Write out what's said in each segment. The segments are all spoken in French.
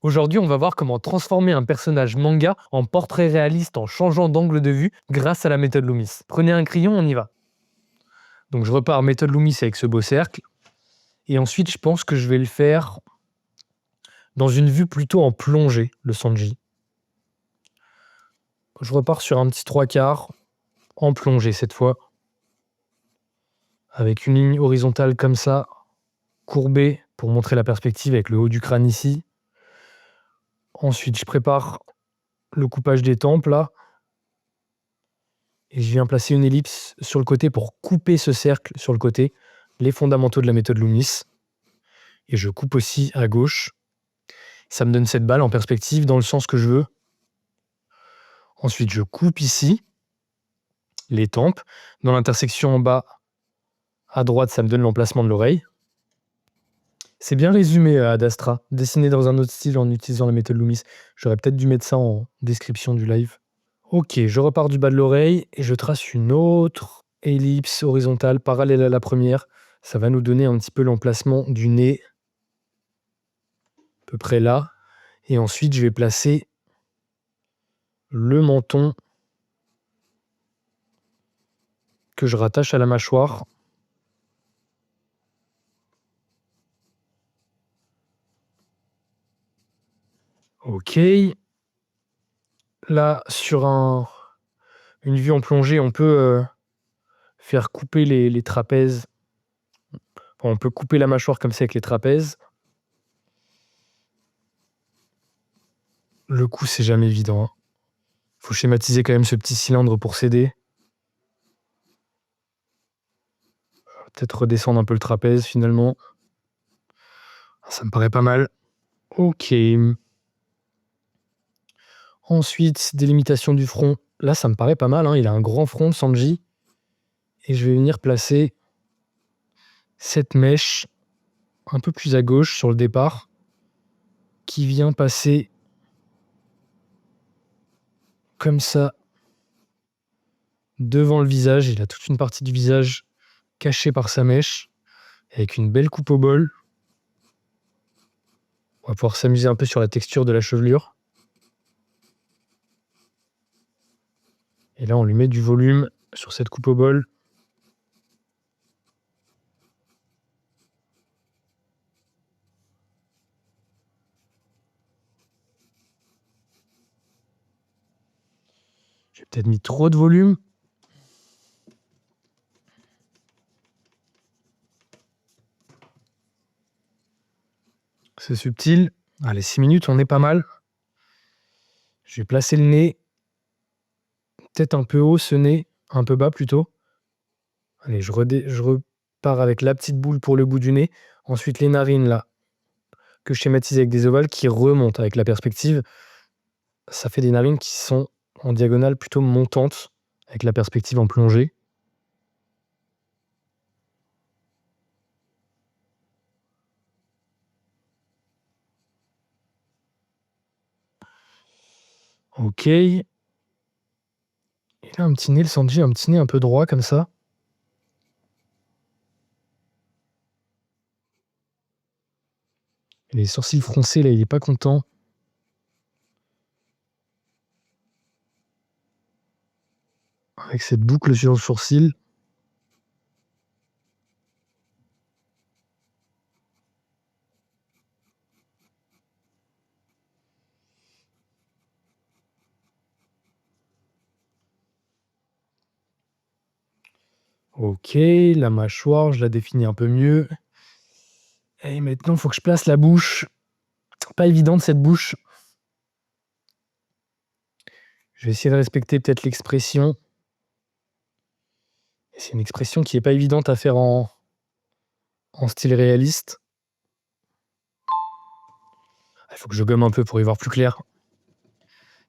Aujourd'hui, on va voir comment transformer un personnage manga en portrait réaliste en changeant d'angle de vue grâce à la méthode Loomis. Prenez un crayon, on y va. Donc je repars méthode Loomis avec ce beau cercle. Et ensuite, je pense que je vais le faire dans une vue plutôt en plongée, le Sanji. Je repars sur un petit 3/4, en plongée cette fois. Avec une ligne horizontale comme ça, courbée pour montrer la perspective avec le haut du crâne ici. Ensuite, je prépare le coupage des tempes là. Et je viens placer une ellipse sur le côté pour couper ce cercle sur le côté, les fondamentaux de la méthode Loomis. Et je coupe aussi à gauche. Ça me donne cette balle en perspective dans le sens que je veux. Ensuite, je coupe ici les tempes. Dans l'intersection en bas, à droite, ça me donne l'emplacement de l'oreille. C'est bien résumé Ad Astra, dessiné dans un autre style en utilisant la méthode Loomis. J'aurais peut-être dû mettre ça en description du live. Ok, je repars du bas de l'oreille et je trace une autre ellipse horizontale parallèle à la première. Ça va nous donner un petit peu l'emplacement du nez, à peu près là. Et ensuite, je vais placer le menton que je rattache à la mâchoire. Ok. Là, sur une vue en plongée, on peut faire couper les trapèzes. Enfin, on peut couper la mâchoire comme ça avec les trapèzes. Le coup, c'est jamais évident, hein. Faut schématiser quand même ce petit cylindre pour s'aider. Peut-être redescendre un peu le trapèze finalement. Ça me paraît pas mal. Ok. Ensuite, délimitation du front. Là, ça me paraît pas mal, hein. Il a un grand front, Sanji. Et je vais venir placer cette mèche un peu plus à gauche sur le départ qui vient passer comme ça devant le visage. Il a toute une partie du visage cachée par sa mèche avec une belle coupe au bol. On va pouvoir s'amuser un peu sur la texture de la chevelure. Et là, on lui met du volume sur cette coupe au bol. J'ai peut-être mis trop de volume. C'est subtil. Allez, 6 minutes, on est pas mal. Je vais placer le nez. Peut-être un peu haut ce nez, un peu bas plutôt. Allez, je repars avec la petite boule pour le bout du nez. Ensuite, les narines là, que je schématise avec des ovales qui remontent avec la perspective. Ça fait des narines qui sont en diagonale plutôt montantes avec la perspective en plongée. Ok. Et là, un petit nez, le Sanji, un petit nez un peu droit comme ça. Les sourcils froncés, là, il est pas content. Avec cette boucle sur le sourcil. Ok, la mâchoire, je la définis un peu mieux. Et maintenant, il faut que je place la bouche. Pas évidente cette bouche. Je vais essayer de respecter peut-être l'expression. C'est une expression qui n'est pas évidente à faire en style réaliste. Il faut que je gomme un peu pour y voir plus clair.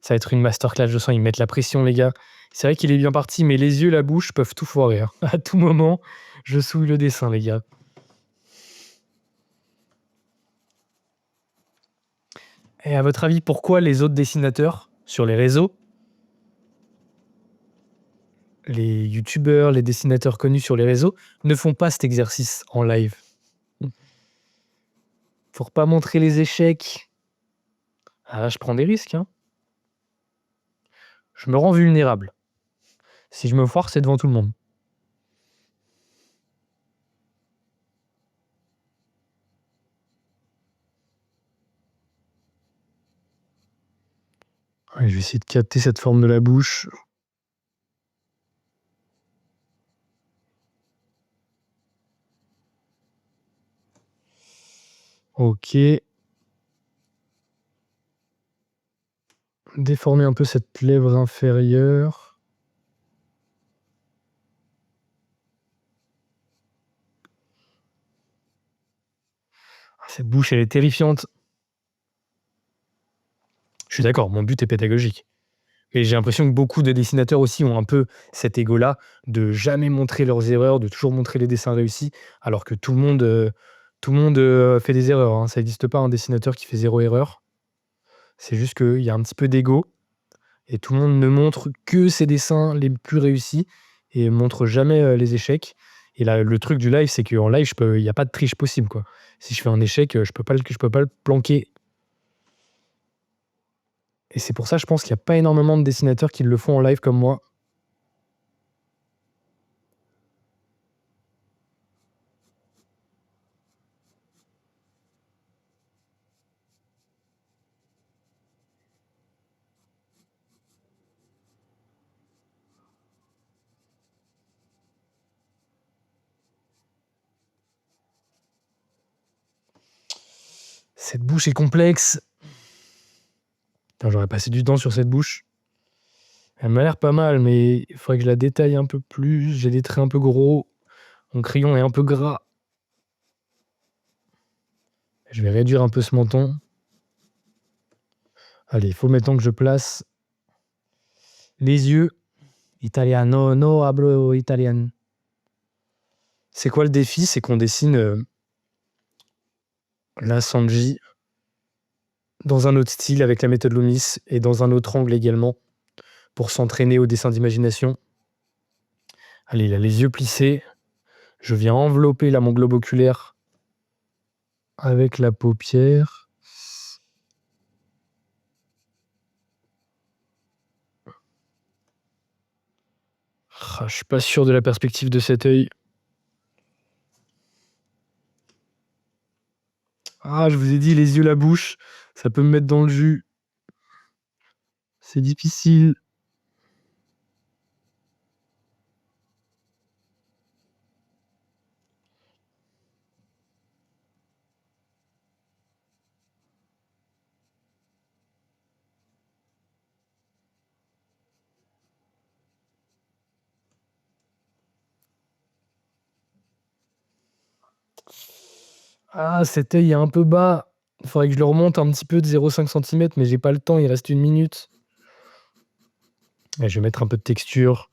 Ça va être une masterclass, je sens, ils mettent la pression, les gars. C'est vrai qu'il est bien parti, mais les yeux, la bouche peuvent tout foirer, hein. À tout moment, je souille le dessin, les gars. Et à votre avis, pourquoi les autres dessinateurs sur les réseaux, les youtubeurs, les dessinateurs connus sur les réseaux, ne font pas cet exercice en live? Pour pas montrer les échecs, Ah là, je prends des risques, hein. Je me rends vulnérable. Si je me foire, c'est devant tout le monde. Ouais, je vais essayer de capter cette forme de la bouche. OK. Déformer un peu cette lèvre inférieure. Ah, cette bouche, elle est terrifiante. Je suis d'accord, mon but est pédagogique. Et j'ai l'impression que beaucoup de dessinateurs aussi ont un peu cet ego-là de jamais montrer leurs erreurs, de toujours montrer les dessins réussis, alors que tout le monde, fait des erreurs, hein. Ça existe pas un dessinateur qui fait 0 erreur. C'est juste qu'il y a un petit peu d'ego et tout le monde ne montre que ses dessins les plus réussis et montre jamais, les échecs. Et là, le truc du live, c'est qu'en live, il y a pas de triche possible, quoi. Si je fais un échec, je peux pas le planquer. Et c'est pour ça, je pense qu'il y a pas énormément de dessinateurs qui le font en live comme moi. Cette bouche est complexe. Putain, j'aurais passé du temps sur cette bouche. Elle m'a l'air pas mal, mais il faudrait que je la détaille un peu plus. J'ai des traits un peu gros. Mon crayon est un peu gras. Je vais réduire un peu ce menton. Allez, il faut maintenant que je place les yeux. Italiano, no hablo italien. C'est quoi le défi? C'est qu'on dessine la Sanji dans un autre style avec la méthode Loomis et dans un autre angle également pour s'entraîner au dessin d'imagination. Allez, il a les yeux plissés. Je viens envelopper là mon globe oculaire avec la paupière. Ah, je suis pas sûr de la perspective de cet œil. Ah, je vous ai dit, les yeux, la bouche, ça peut me mettre dans le jus. C'est difficile. Ah, cet œil est un peu bas. Il faudrait que je le remonte un petit peu de 0,5 cm, mais j'ai pas le temps, il reste 1 minute. Et je vais mettre un peu de texture.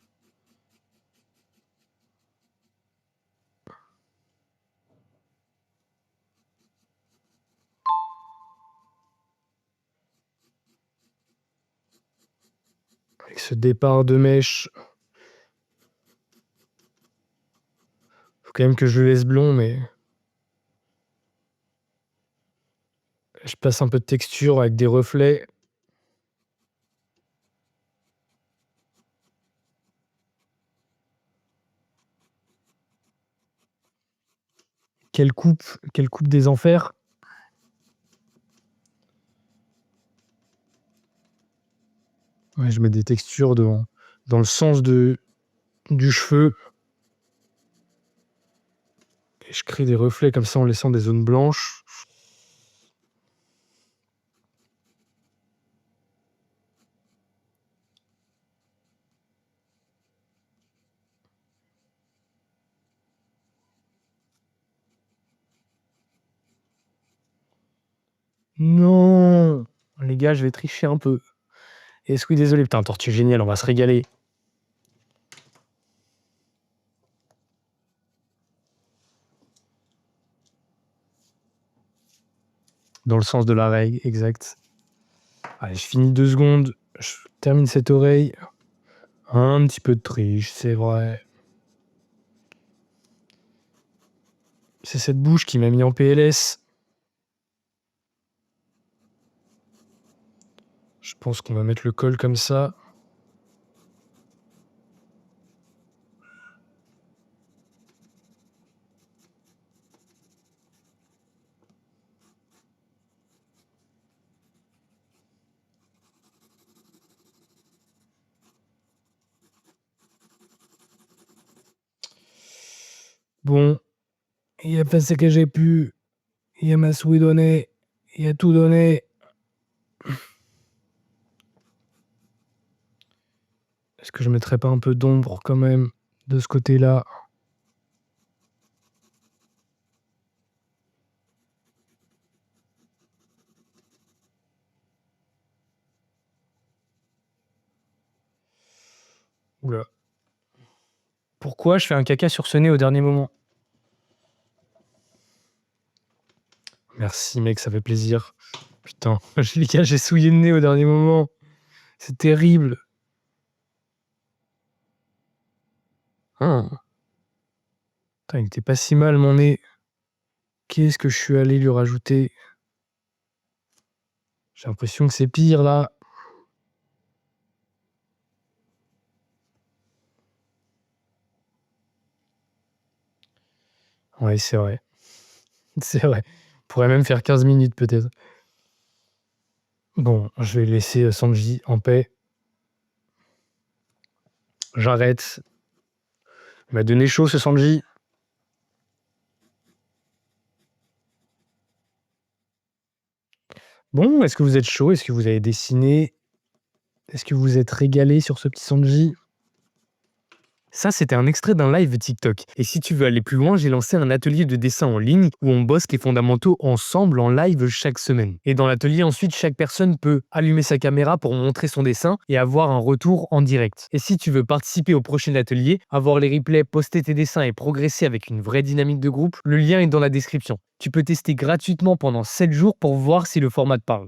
Avec ce départ de mèche. Faut quand même que je le laisse blond, mais je passe un peu de texture avec des reflets. Quelle coupe des enfers. Ouais, je mets des textures dans le sens du cheveu. Et je crée des reflets comme ça en laissant des zones blanches. Non! Les gars, je vais tricher un peu. Est-ce oui, désolé, putain, tortue géniale, on va se régaler. Dans le sens de l'oreille, exact. Allez, je finis 2 secondes, je termine cette oreille. Un petit peu de triche, c'est vrai. C'est cette bouche qui m'a mis en PLS. Je pense qu'on va mettre le col comme ça. Bon, il a fait ce que j'ai pu. Il m'a tout donné. Il a tout donné. Est-ce que je mettrais pas un peu d'ombre quand même de ce côté-là? Oula. Pourquoi je fais un caca sur ce nez au dernier moment? Merci mec, ça fait plaisir. Putain, les gars, j'ai souillé le nez au dernier moment. C'est terrible. Ah. Putain, il était pas si mal mon nez. Qu'est-ce que je suis allé lui rajouter? J'ai l'impression que c'est pire là. Ouais, c'est vrai. C'est vrai. On pourrait même faire 15 minutes peut-être. Bon, je vais laisser Sanji en paix. J'arrête. Il m'a donné chaud ce Sanji. Bon, est-ce que vous êtes chaud? Est-ce que vous avez dessiné? Est-ce que vous êtes régalé sur ce petit Sanji? Ça, c'était un extrait d'un live TikTok. Et si tu veux aller plus loin, j'ai lancé un atelier de dessin en ligne où on bosse les fondamentaux ensemble en live chaque semaine. Et dans l'atelier, ensuite, chaque personne peut allumer sa caméra pour montrer son dessin et avoir un retour en direct. Et si tu veux participer au prochain atelier, avoir les replays, poster tes dessins et progresser avec une vraie dynamique de groupe, le lien est dans la description. Tu peux tester gratuitement pendant 7 jours pour voir si le format te parle.